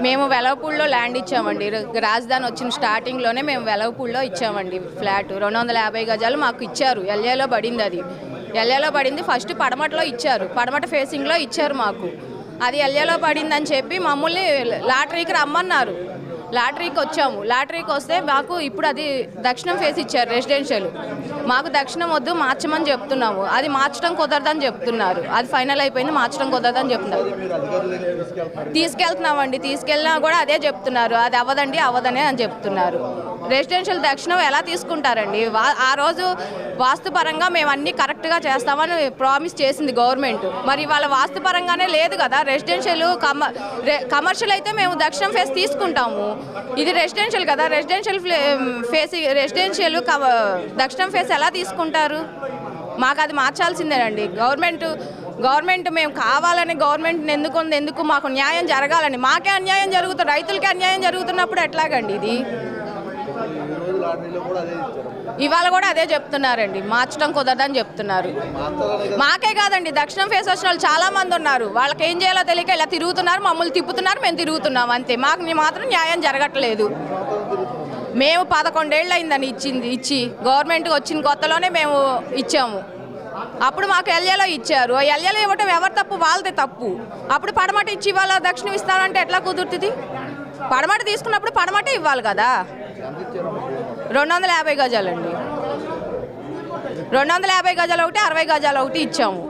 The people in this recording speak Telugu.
మేము వెలవపూడిలో ల్యాండ్ ఇచ్చామండి. రాజధాని వచ్చిన స్టార్టింగ్లోనే మేము వెలవపూడిలో ఇచ్చామండి ఫ్లాట్. 250 గజాలు మాకు ఇచ్చారు. ఎల్ఏలో పడింది. అది ఎల్ఏలో పడింది. ఫస్ట్ పడమటలో ఇచ్చారు, పడమట ఫేసింగ్లో ఇచ్చారు మాకు. అది ఎల్ఏలో పడిందని చెప్పి మమ్మల్ని లాటరీకి రమ్మన్నారు. లాటరీకి వచ్చాము. లాటరీకి వస్తే మాకు ఇప్పుడు అది దక్షిణం ఫేస్ ఇచ్చారు రెసిడెన్షియల్. మాకు దక్షిణం వద్దు, మార్చమని చెప్తున్నాము. అది మార్చడం కుదరదని చెప్తున్నారు. అది ఫైనల్ అయిపోయింది, మార్చడం కుదరదని చెప్తున్నారు. తీసుకెళ్తున్నామండి. తీసుకెళ్ళినా కూడా అదే చెప్తున్నారు, అది అవ్వదనే అని చెప్తున్నారు. రెసిడెన్షియల్ దక్షిణం ఎలా తీసుకుంటారండి? ఆ రోజు వాస్తుపరంగా మేము అన్నీ కరెక్ట్గా చేస్తామని ప్రామిస్ చేసింది గవర్నమెంట్. మరి వాళ్ళ వాస్తుపరంగానే లేదు కదా. రెసిడెన్షియల్ కమర్షియల్ అయితే మేము దక్షిణం ఫేస్ తీసుకుంటాము. ఇది రెసిడెన్షియల్ కదా. రెసిడెన్షియల్ దక్షిణం ఫేస్ ఎలా తీసుకుంటారు? మాకు అది మార్చాల్సిందేనండి. గవర్నమెంట్ మేము కావాలని గవర్నమెంట్ని ఎందుకు మాకు న్యాయం జరగాలని. మాకే అన్యాయం జరుగుతుంది, రైతులకే అన్యాయం జరుగుతున్నప్పుడు ఎట్లాగండి ఇది? ఇవాళ కూడా అదే చెప్తున్నారండి, మార్చడం కుదరదని చెప్తున్నారు. మాకే కాదండి, దక్షిణం ఫేస్ వచ్చిన వాళ్ళు చాలా మంది ఉన్నారు. వాళ్ళకి ఏం చేయాలో తెలియక ఇలా తిరుగుతున్నారు, మమ్మల్ని తిప్పుతున్నారు, మేము తిరుగుతున్నాం అంతే. మాకు మాత్రం న్యాయం జరగట్లేదు. మేము 11 ఏళ్ళు అయిందని ఇచ్చి గవర్నమెంట్ వచ్చిన కొత్తలోనే మేము ఇచ్చాము. అప్పుడు మాకు ఎల్ఏలో ఇచ్చారు. ఎల్ఏలో ఇవ్వటం ఎవరి తప్పు? వాళ్ళదే తప్పు. అప్పుడు పడమట ఇచ్చి వాళ్ళ దక్షిణం ఇస్తామంటే ఎట్లా కుదురుతుంది? పడమట తీసుకున్నప్పుడు పడమటే ఇవ్వాలి కదా. 250 గజాలండి. 250 గజాలు ఒకటి, 60 గజాలు ఒకటి ఇచ్చాము.